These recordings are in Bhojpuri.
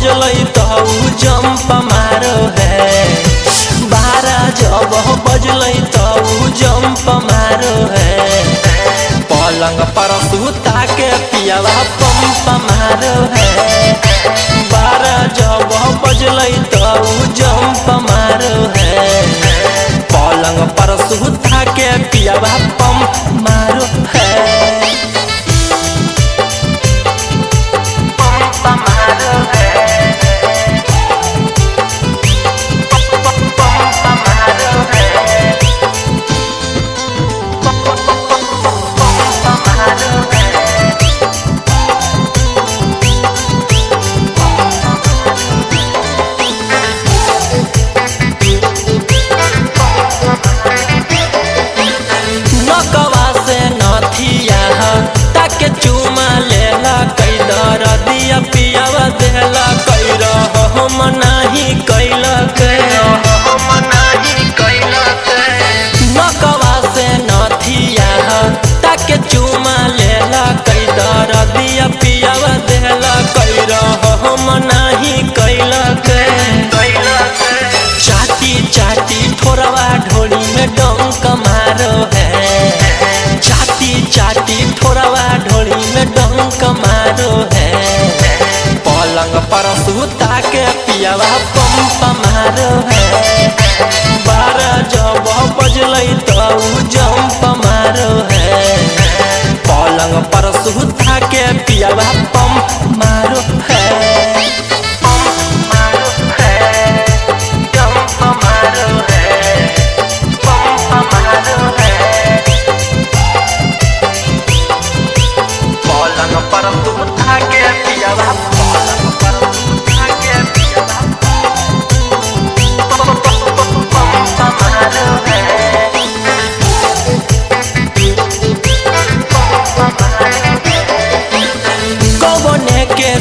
बजलै तो जंप मारो है। 12 जब बजलै तो जंप मारो है। पलंग पर सुता के पियावा पंप मारो है। 12 जब बजलै तो जंप मारो है। पलंग पर सुता के पियावा पंप मारो है। ताके चुमा लेला कई दर दिया पियावा देला कई हम नहीं कैलक। नकवा से नथिया ताके चुमा लेला कई दर दिया पियावा देला कई हम नहीं कैलक। चाटी चाटी ठोरवा ढोली में डंक मारो है। चाटी चाटी ठोरवा ढोली में डंक मारो है। पलंग पर सुता के पियावा पंप मारो है। 12 जब बजलै तो जंप मारो है। पलंग पर सुता के पियावा पंप मारो है।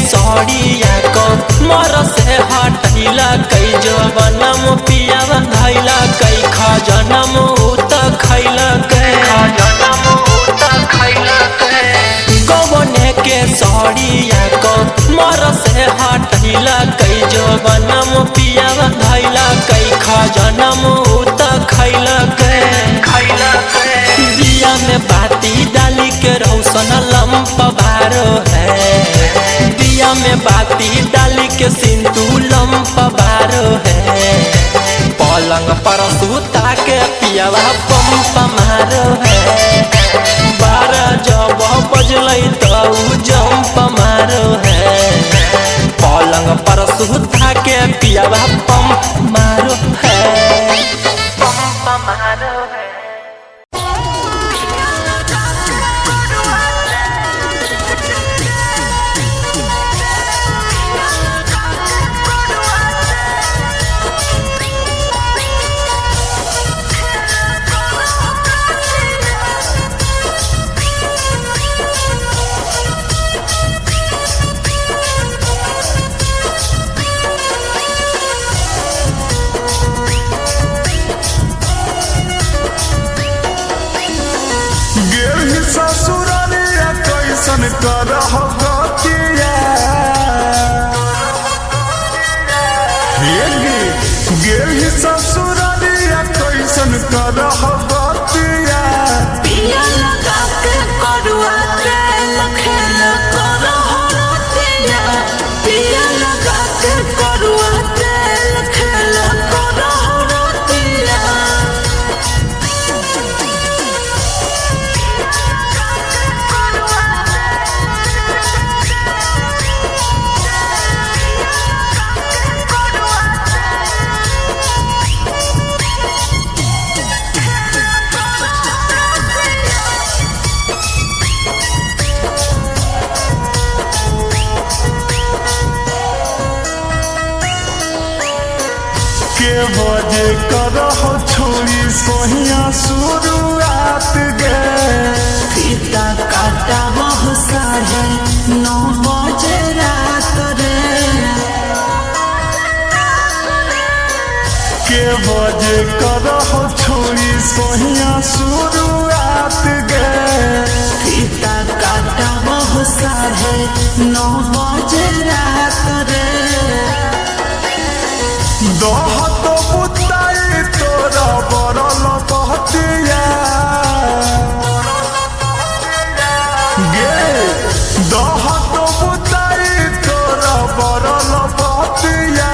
सड़िया को मर से हटैला कई जवनम पियावा धैला कई खजनम उत खैला कवने के सड़िया को मर से हटैला कई जवनम पियावा धैला कई खजनम उत खैला दिया में बाती डाली के रौशन लंप भारो है। दिया में बाती डाली के सिंदूर लंप बारो है। पलंग पर सुता के पियावा पंप मारो है। 12 जब बजलै तो जंप मारो है। पलंग पर सुता के पियावा पंप मारो है। पंप मारो है। ससुरालिया कैसन करह गतिया गेल ससुरालिया कैसन करह गतिया। पिया लगा के करुआ तेल खेल करह रतिया। पिया लगा के करुआ तेल खेल करह रतिया। के बजे करह छोड़ी सोहिया शुरुआत गे। फीता काटा बहु 9:30 बजे रात रे। के बजे करह छोड़ी सोहिया शुरुआत गे। फीता काटा बहु 9:30 बजे रात रे। गे दहत बुताई तोरा बरल बतिया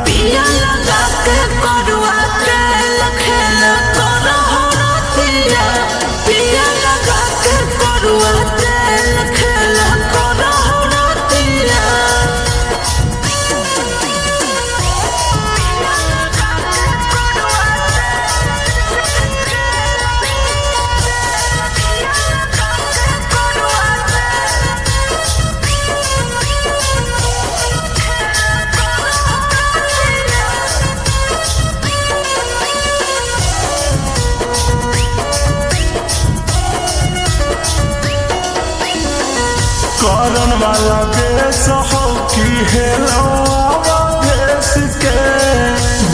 पिया लगा के करुआ तेल खेल करहो रतिया पिया लगा के करुआ तेल खेल करहो रतिया करन वाला देश हो कि हेलो देश के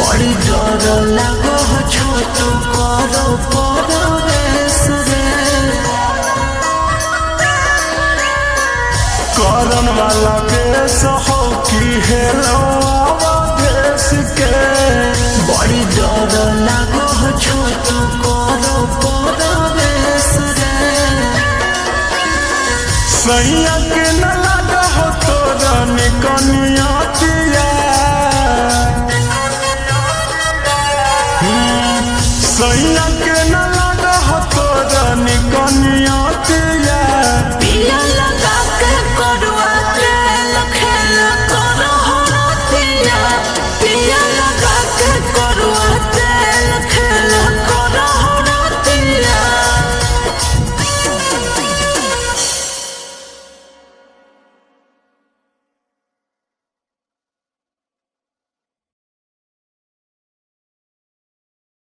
बड़ी डर लगो हो छोटू करो परवेश रे करन वाला देश हो कि हेलो देश के बड़ी डर लगो हो छोटू करो परवेश रे सैया के न लगा हो तोरा निकनिया दिया सैया